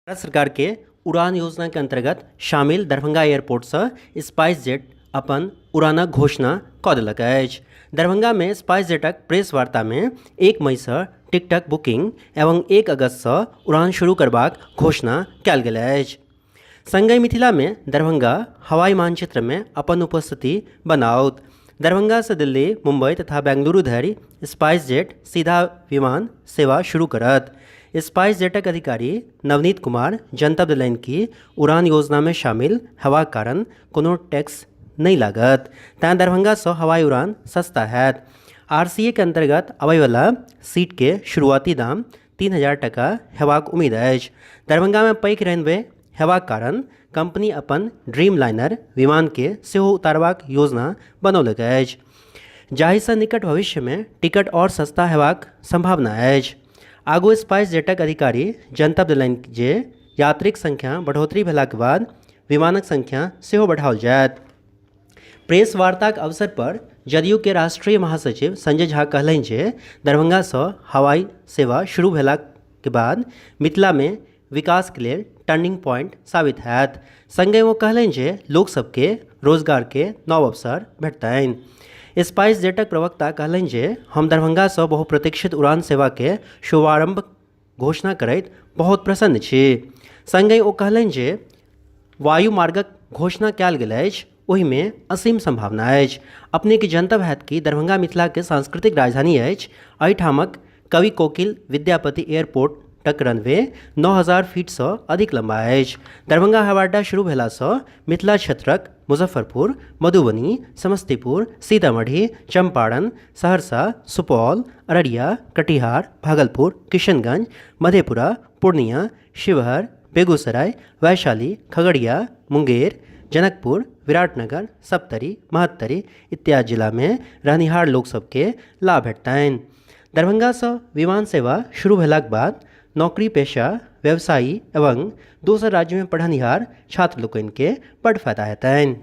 भारत सरकार के उड़ान योजना के अंतर्गत शामिल दरभंगा एयरपोर्ट से स्पाइस जेट अपन उड़ानक घोषणा कऽ देलक अछि। दरभंगा में स्पाइस जेटक प्रेस वार्ता में 1 मई से टिकटक बुकिंग एवं 1 अगस्त से उड़ान शुरू करबाक घोषणा कयल गेल अछि। संगहि मिथिला में दरभंगा हवाई मानचित्र में अपन उपस्थिति बनाओत। दरभंगा से दिल्ली, मुंबई तथा बेंगलुरु धरि स्पाइस जेट सीधा विमान सेवा शुरू करत। स्पाइस जेटक अधिकारी नवनीत कुमार जनतब देलनि कि उड़ान योजना में शामिल हेबाक कारण कोनो टैक्स नहीं लागत, तें दरभंगा से हवाई उड़ान सस्ता हैत। RCA के अंतर्गत आबयवला सीट के शुरुआती दाम 3000 टका हेबाक उम्मीद अछि। दरभंगा में पैघ रनवे हेबाक कारण कंपनी अपन ड्रीम लाइनर विमान के सेहो उतारबाक योजना बनौलक अछि, जाहिसँ निकट भविष्य में टिकट और सस्ता हेबाक संभावना अछि। आगू स्पाइस जेटक अधिकारी जनतब देलनि जे यात्रीक संख्या बढ़ोतरी भेलाक बाद विमानक संख्या सेहो बढ़ाओल जायत। प्रेस वार्ताक अवसर पर जदयू के राष्ट्रीय महासचिव संजय झा कहलनि जे दरभंगा से हवाई सेवा शुरू भेलाक के बाद मिथिला में विकास के लेल टर्निंग पॉइंट साबित हैत। संगहि वो कहलनि जे लोक सबके रोजगार के नव अवसर भेटतनि। स्पाइस जेटक प्रवक्ता कहलनि जे हम दरभंगा से बहुप्रतीक्षित उड़ान सेवा के शुभारंभ घोषणा करैत बहुत प्रसन्न छी। संगहि ओ कहलनि जे वायु मार्गक घोषणा कयल गेल अछि, ओहि में असीम संभावना अछि। अपने के जनतब हैत कि दरभंगा मिथिला के सांस्कृतिक राजधानी अछि। एहिठामक कवि कोकिल विद्यापति एयरपोर्ट तक रनवे 9000 फीट से अधिक लंबा अछि। दरभंगा हवाई अड्डा शुरू भेला से मिथिला क्षेत्रक मुजफ्फरपुर, मधुबनी, समस्तीपुर, सीतामढ़ी, चंपारण, सहरसा, सुपौल, अररिया, कटिहार, भागलपुर, किशनगंज, मधेपुरा, पूर्णिया, शिवहर, बेगूसराय, वैशाली, खगड़िया, मुंगेर, जनकपुर, विराटनगर, सप्तरी, महत्तरी इत्यादि जिला में रहनिहार लोक सबके लाभ भेटतनि। दरभंगा से विमान सेवा शुरू भेलाक बाद नौकरी पेशा, व्यवसायी एवं दोसर राज्य में पढ़निहार छात्र लोकनि के बड़ फायदा हेतनि।